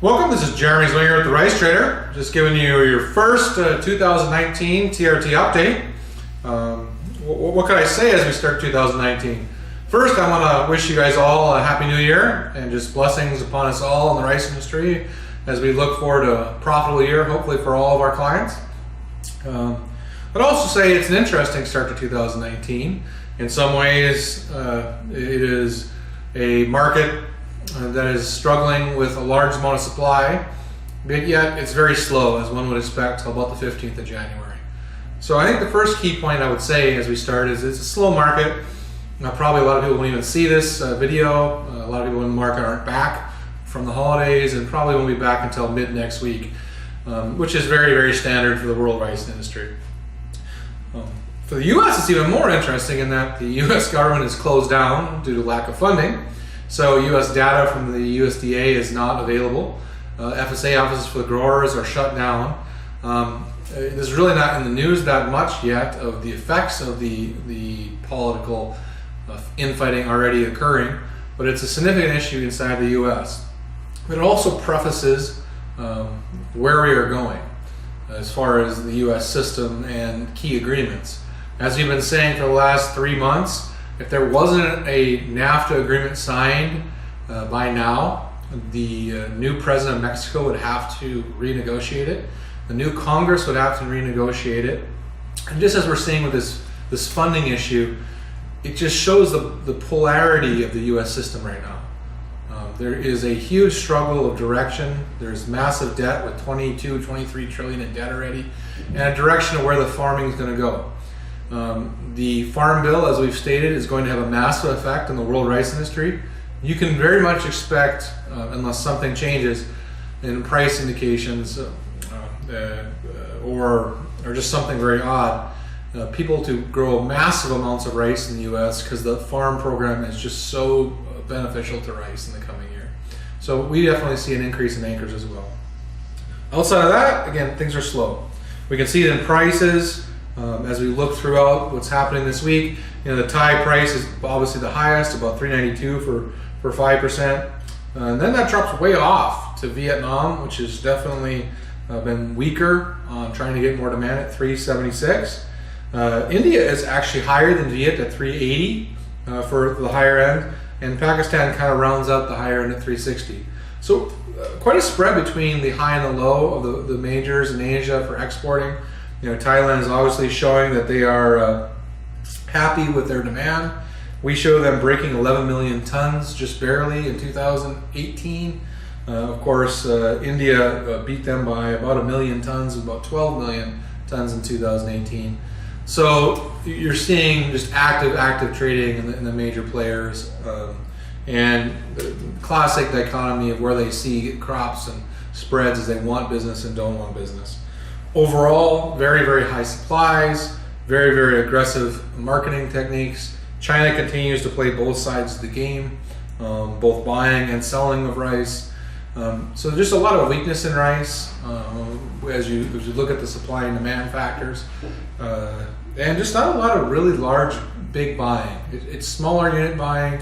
Welcome, this is Jeremy Zwinger at the Rice Trader. Just giving you your first 2019 TRT update. What can I say as we start 2019? First, I want to wish you guys all a Happy New Year and just blessings upon us all in the rice industry as we look forward to a profitable year, hopefully for all of our clients. I'd also say it's an interesting start to 2019. In some ways, it is a market that is struggling with a large amount of supply, but yet it's very slow, as one would expect, till about the 15th of January. So I think the first key point I would say as we start is it's a slow market. Now, probably a lot of people won't even see this video. A lot of people in the market aren't back from the holidays and probably won't be back until mid next week, which is very, very standard for the world rice industry. For the U.S., it's even more interesting in that the U.S. government is closed down due to lack of funding. So U.S. data from the USDA is not available. FSA offices for the growers are shut down. There's really not in the news that much yet of the effects of the political infighting already occurring, but it's a significant issue inside the U.S. But it also prefaces where we are going as far as the U.S. system and key agreements. As we've been saying for the last 3 months, if there wasn't a NAFTA agreement signed by now, the new president of Mexico would have to renegotiate it. The new Congress would have to renegotiate it. And just as we're seeing with this funding issue, it just shows the polarity of the U.S. system right now. There is a huge struggle of direction. There's massive debt with 23 trillion in debt already, and a direction of where the farming is going to go. The Farm Bill, as we've stated, is going to have a massive effect on the world rice industry. You can very much expect, unless something changes in price indications or just something very odd, people to grow massive amounts of rice in the U.S. because the farm program is just so beneficial to rice in the coming year. So we definitely see an increase in acres as well. Outside of that, again, things are slow. We can see it in prices. As we look throughout what's happening this week, the Thai price is obviously the highest, about 392 for 5%. And then that drops way off to Vietnam, which has definitely been weaker on trying to get more demand at 376. India is actually higher than Viet at 380 for the higher end, and Pakistan kind of rounds up the higher end at 360. So quite a spread between the high and the low of the majors in Asia for exporting. Thailand is obviously showing that they are happy with their demand. We show them breaking 11 million tons just barely in 2018. Of course, India beat them by about 1 million tons, about 12 million tons in 2018. So you're seeing just active trading in the major players, and the classic dichotomy of where they see crops and spreads as they want business and don't want business. Overall, very, very high supplies, very, very aggressive marketing techniques. China continues to play both sides of the game, both buying and selling of rice. So just a lot of weakness in rice as you look at the supply and demand factors. And just not a lot of really large, big buying. It's smaller unit buying.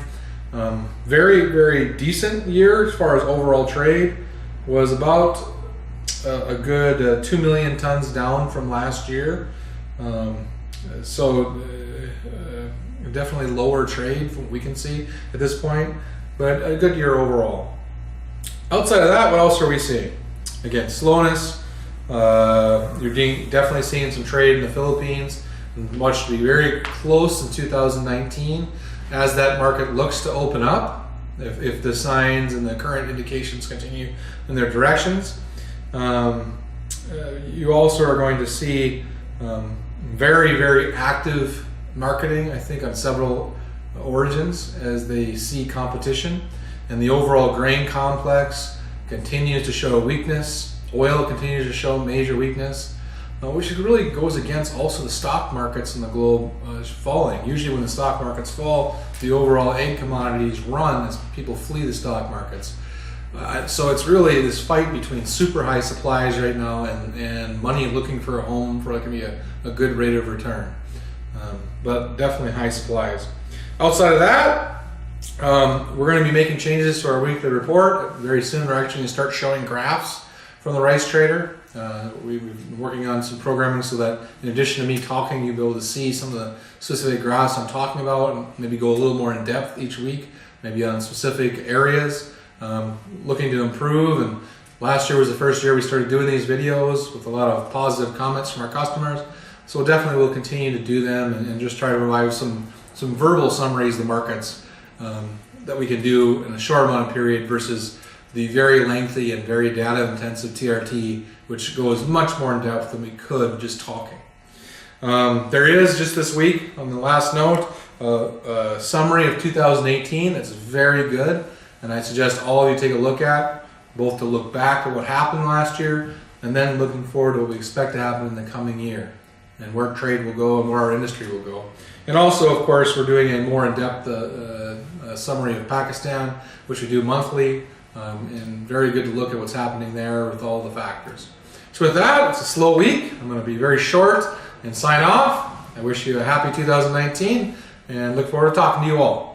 Very, very decent year as far as overall trade. Was about a good 2 million tons down from last year. So definitely lower trade from what we can see at this point, but a good year overall. Outside of that, what else are we seeing? Again, slowness. You're definitely seeing some trade in the Philippines, much to be very close in 2019 as that market looks to open up, if the signs and the current indications continue in their directions. You also are going to see very, very active marketing, I think, on several origins as they see competition. And the overall grain complex continues to show weakness. Oil continues to show major weakness, which really goes against also the stock markets in the globe falling. Usually when the stock markets fall, the overall egg commodities run as people flee the stock markets. So it's really this fight between super high supplies right now and money looking for a home for like a good rate of return. But definitely high supplies. Outside of that, We're going to be making changes to our weekly report. Very soon we're actually going to start showing graphs from the rice trader. We've been working on some programming so that in addition to me talking, you'll be able to see some of the specific graphs I'm talking about and maybe go a little more in depth each week, maybe on specific areas, looking to improve. And last year was the first year we started doing these videos with a lot of positive comments from our customers. So definitely we'll continue to do them and just try to provide some verbal summaries of the markets that we can do in a short amount of period versus the very lengthy and very data intensive TRT, which goes much more in depth than we could just talking. There is just this week, on the last note, a summary of 2018 that's very good, and I suggest all of you take a look at, both to look back at what happened last year and then looking forward to what we expect to happen in the coming year and where trade will go and where our industry will go. And also, of course, we're doing a more in-depth summary of Pakistan, which we do monthly, and very good to look at what's happening there with all the factors. So with that, it's a slow week. I'm going to be very short and sign off. I wish you a happy 2019 and look forward to talking to you all.